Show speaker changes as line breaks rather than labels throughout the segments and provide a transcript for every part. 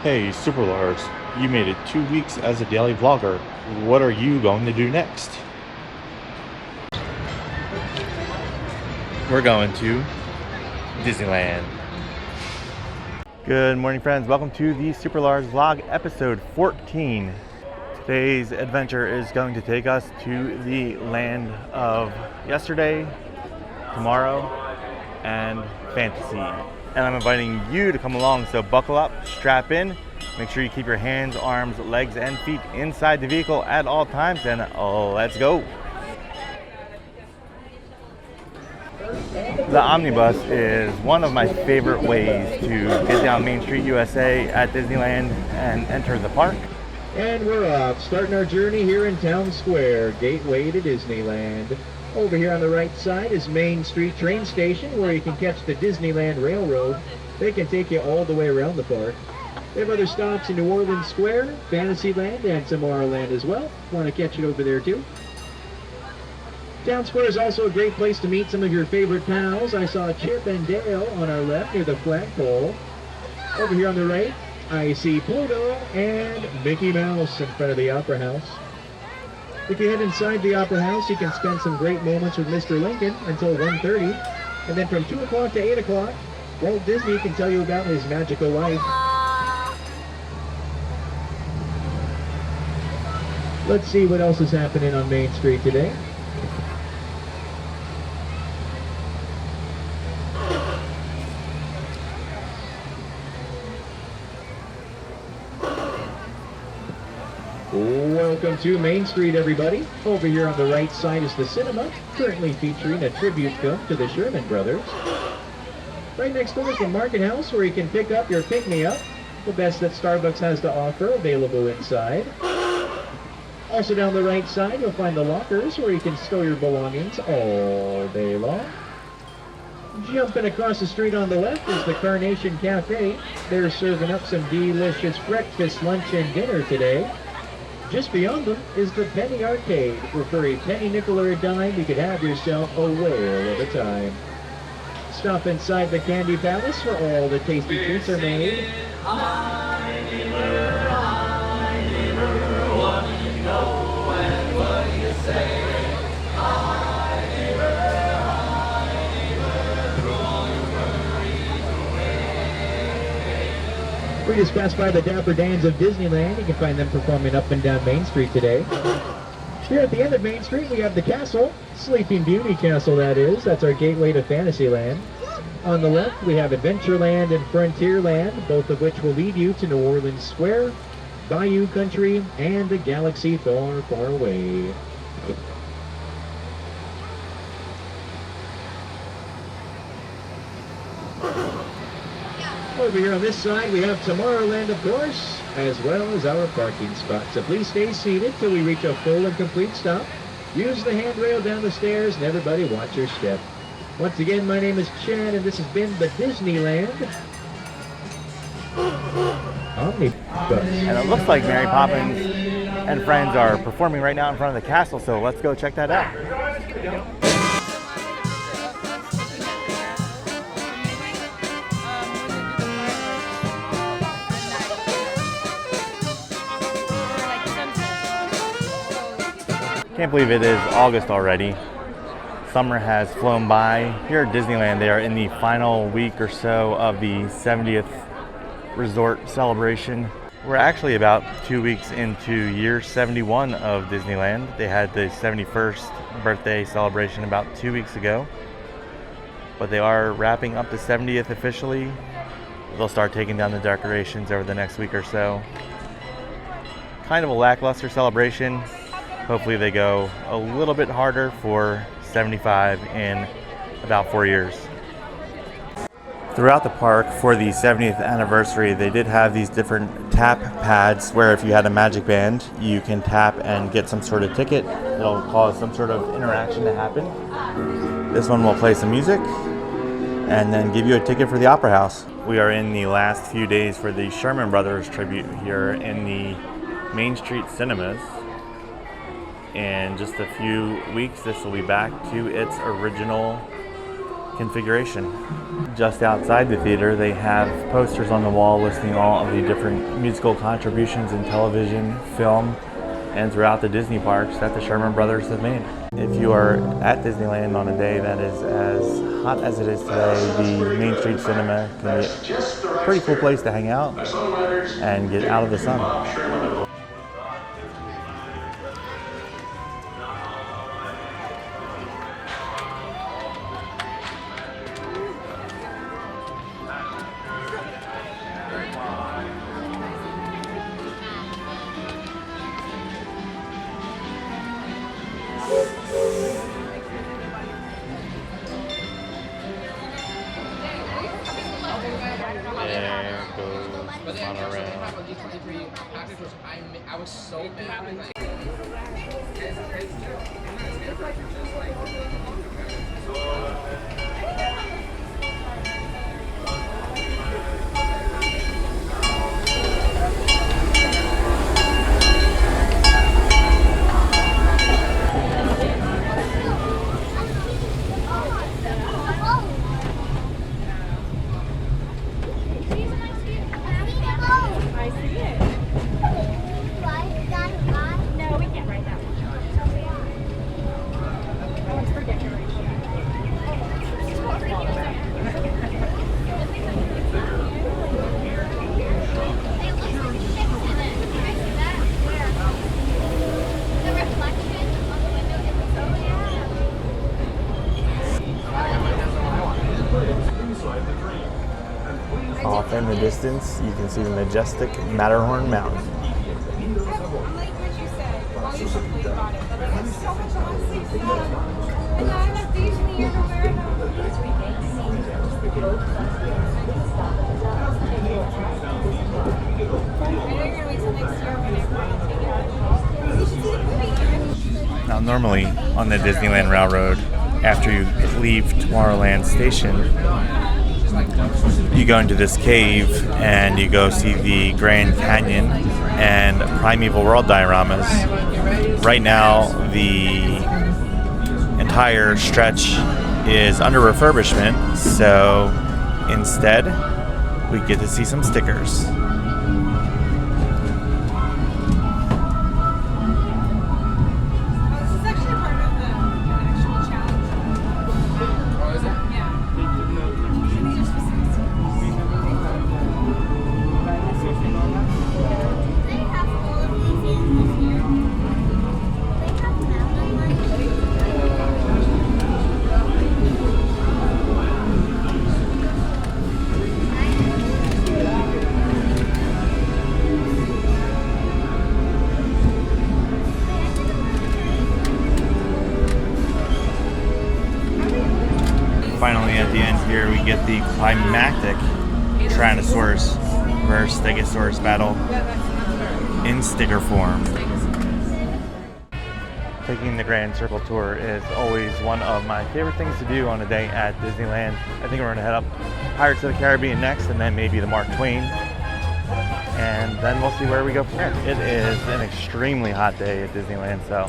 Hey, SuperLarz, you made it 2 weeks as a daily vlogger. What are you going to do next? We're going to Disneyland. Good morning, friends. Welcome to the SuperLarz vlog, episode 14. Today's adventure is going to take us to the land of yesterday, tomorrow, and fantasy. And I'm inviting you to come along, so buckle up, strap in, make sure you keep your hands, arms, legs, and feet inside the vehicle at all times, and let's go. The omnibus is one of my favorite ways to get down Main Street, USA at Disneyland and enter the park.
And we're off, starting our journey here in Town Square, gateway to Disneyland. Over here on the right side is Main Street train station, where you can catch the Disneyland Railroad. They can take you all the way around the park. They have other stops in New Orleans Square, Fantasyland, and Tomorrowland as well. Want to catch it over there too. Town Square is also a great place to meet some of your favorite pals. I saw Chip and Dale on our left near the flagpole. Over here on the right, I see Pluto and Mickey Mouse in front of the Opera House. If you head inside the Opera House, you can spend some great moments with Mr. Lincoln until 1:30. And then from 2 o'clock to 8 o'clock, Walt Disney can tell you about his magical life. Let's see what else is happening on Main Street today. Welcome to Main Street, everybody. Over here on the right side is the cinema, currently featuring a tribute film to the Sherman Brothers. Right next door is the Market House, where you can pick up your pick-me-up, the best that Starbucks has to offer, available inside. Also down the right side, you'll find the lockers, where you can store your belongings all day long. Jumping across the street on the left is the Carnation Cafe. They're serving up some delicious breakfast, lunch, and dinner today. Just beyond them is the Penny Arcade, where for a penny, nickel, or a dime, you could have yourself a whale of a time. Stop inside the Candy Palace, where all the tasty treats are made. We just passed by the Dapper Dans of Disneyland. You can find them performing up and down Main Street today. Here at the end of Main Street, we have the castle, Sleeping Beauty Castle, that is. That's our gateway to Fantasyland. On the left, we have Adventureland and Frontierland, both of which will lead you to New Orleans Square, Bayou Country, and a galaxy far, far away. Over here on this side, we have Tomorrowland, of course, as well as our parking spot. So please stay seated till we reach a full and complete stop. Use the handrail down the stairs, and everybody watch your step. Once again, my name is Chad, and this has been the Disneyland Omnibus.
And it looks like Mary Poppins and friends are performing right now in front of the castle, so let's go check that out. Can't believe it is August already. Summer has flown by. Here at Disneyland, they are in the final week or so of the 70th resort celebration. We're actually about 2 weeks into year 71 of Disneyland. They had the 71st birthday celebration about 2 weeks ago, but they are wrapping up the 70th officially. They'll start taking down the decorations over the next week or so. Kind of a lackluster celebration. Hopefully they go a little bit harder for 75 in about 4 years. Throughout the park for the 70th anniversary, they did have these different tap pads where if you had a magic band, you can tap and get some sort of ticket. It'll cause some sort of interaction to happen. This one will play some music and then give you a ticket for the Opera House. We are in the last few days for the Sherman Brothers tribute here in the Main Street cinemas. In just a few weeks, this will be back to its original configuration. Just outside the theater, they have posters on the wall listing all of the different musical contributions in television, film, and throughout the Disney parks that the Sherman Brothers have made. If you are at Disneyland on a day that is as hot as it is today, the Main Street Cinema can be a pretty cool place to hang out and get out of the sun. There goes the monorail.
I was so mad.
Off in the distance, you can see the majestic Matterhorn Mountain.
Like what you said, all you should believe about it. But I have so much I want to see stuff. And I have these in the year to wear them. I know you're going to wait till next year when everyone take it.
Now, normally on the Disneyland Railroad, after you leave Tomorrowland Station, you go into this cave and you go see the Grand Canyon and Primeval World dioramas. Right now, the entire stretch is under refurbishment, so instead, we get to see some stickers.
This is actually part of the actual challenge.
Oh, is it?
Yeah. And these are specific
They have all of these animals here. They have mountain lions.
Finally, at the end here, we get the climactic Tyrannosaurus versus Stegosaurus battle in sticker form. Taking the Grand Circle Tour is always one of my favorite things to do on a day at Disneyland. I think we're going to head up Pirates of the Caribbean next, and then maybe the Mark Twain. And then we'll see where we go from there. It is an extremely hot day at Disneyland, so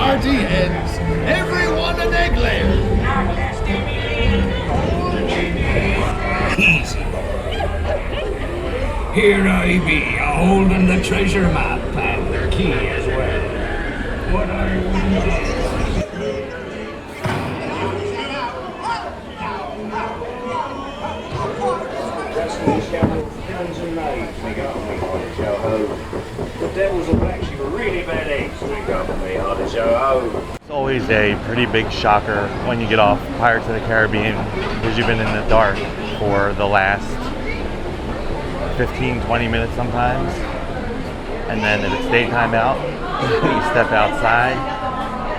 party ends. Everyone an egg layer. Easy. Here I be, a-holding the treasure map and the key as well. What are you?
The devils are actually really bad eggs. We got me on the show.
It's always a pretty big shocker when you get off Pirates of the Caribbean because you've been in the dark for the last 15-20 minutes sometimes, and then if it's daytime out, you step outside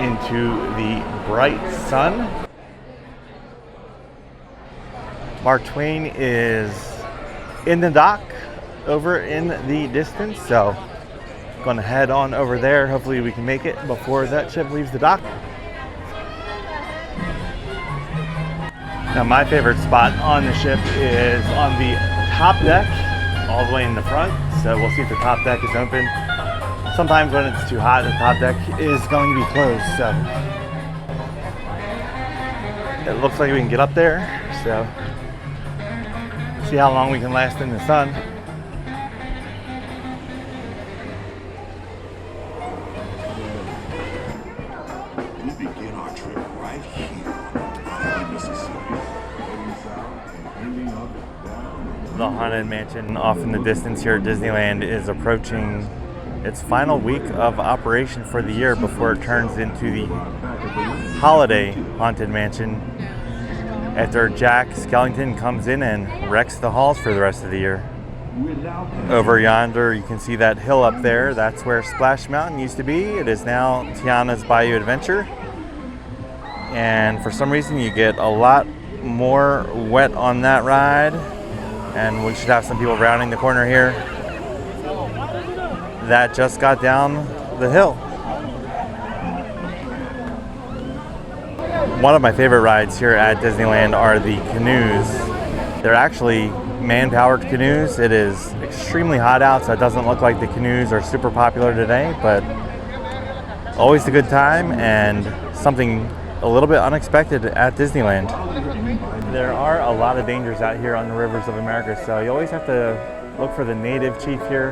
into the bright sun. Mark Twain is in the dock over in the distance, so going to head on over there. Hopefully we can make it before that ship leaves the dock. Now my favorite spot on the ship is on the top deck, all the way in the front. So we'll see if the top deck is open. Sometimes when it's too hot, the top deck is going to be closed. So it looks like we can get up there. So see how long we can last in the sun.
We begin our trip right here on the Mississippi, heading south and ending up down.
The Haunted Mansion off in the distance here at Disneyland is approaching its final week of operation for the year before it turns into the Holiday Haunted Mansion after Jack Skellington comes in and wrecks the halls for the rest of the year. Over yonder you can see that hill up there. That's where Splash Mountain used to be. It is now Tiana's Bayou Adventure, and for some reason you get a lot more wet on that ride, and we should have some people rounding the corner here that just got down the hill. One of my favorite rides here at Disneyland are the canoes. They're actually man-powered canoes. It is extremely hot out, so it doesn't look like the canoes are super popular today, but always a good time and something a little bit unexpected at Disneyland. There are a lot of dangers out here on the rivers of America, so you always have to look for the native chief here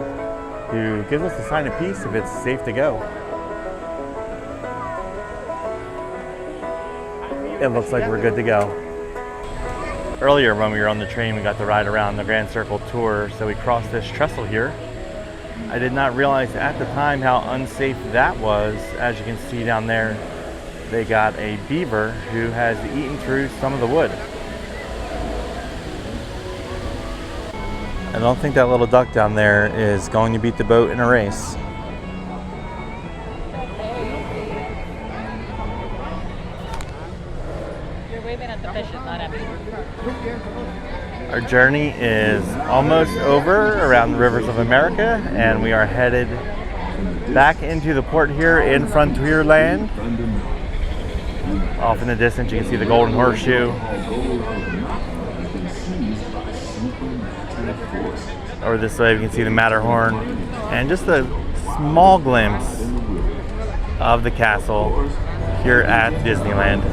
who gives us a sign of peace if it's safe to go. It looks like we're good to go. Earlier when we were on the train, we got to ride around the Grand Circle tour, so we crossed this trestle here. I did not realize at the time how unsafe that was. As you can see down there, they got a beaver who has eaten through some of the wood. I don't think that little duck down there is going to beat the boat in a race.
You're waving at the fishes, not at me.
Our journey is almost over around the rivers of America, and we are headed back into the port here in Frontierland. Off in the distance, you can see the Golden Horseshoe. Over this way, we can see the Matterhorn, and just a small glimpse of the castle here at Disneyland.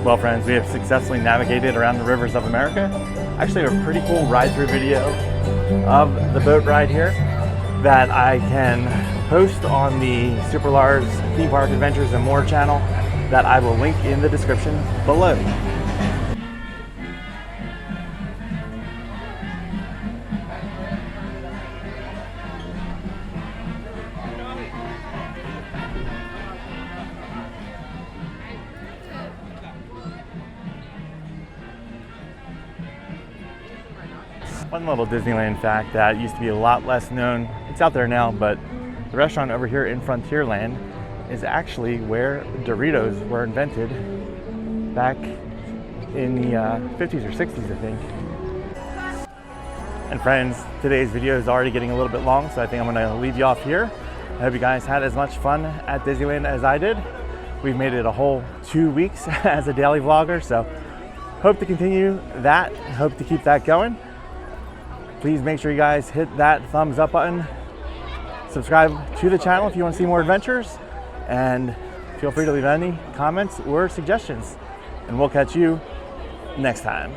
Well, friends, we have successfully navigated around the rivers of America. Actually, a pretty cool ride-through video of the boat ride here that I can post on the SuperLarz Theme Park Adventures and More channel that I will link in the description below. One little Disneyland fact that used to be a lot less known, it's out there now, but the restaurant over here in Frontierland is actually where Doritos were invented back in the 50s or 60s, I think. And friends, today's video is already getting a little bit long, so I think I'm going to leave you off here. I hope you guys had as much fun at Disneyland as I did. We've made it a whole 2 weeks as a daily vlogger, so hope to continue that, hope to keep that going. Please make sure you guys hit that thumbs up button. Subscribe to the channel if you want to see more adventures. And feel free to leave any comments or suggestions. And we'll catch you next time.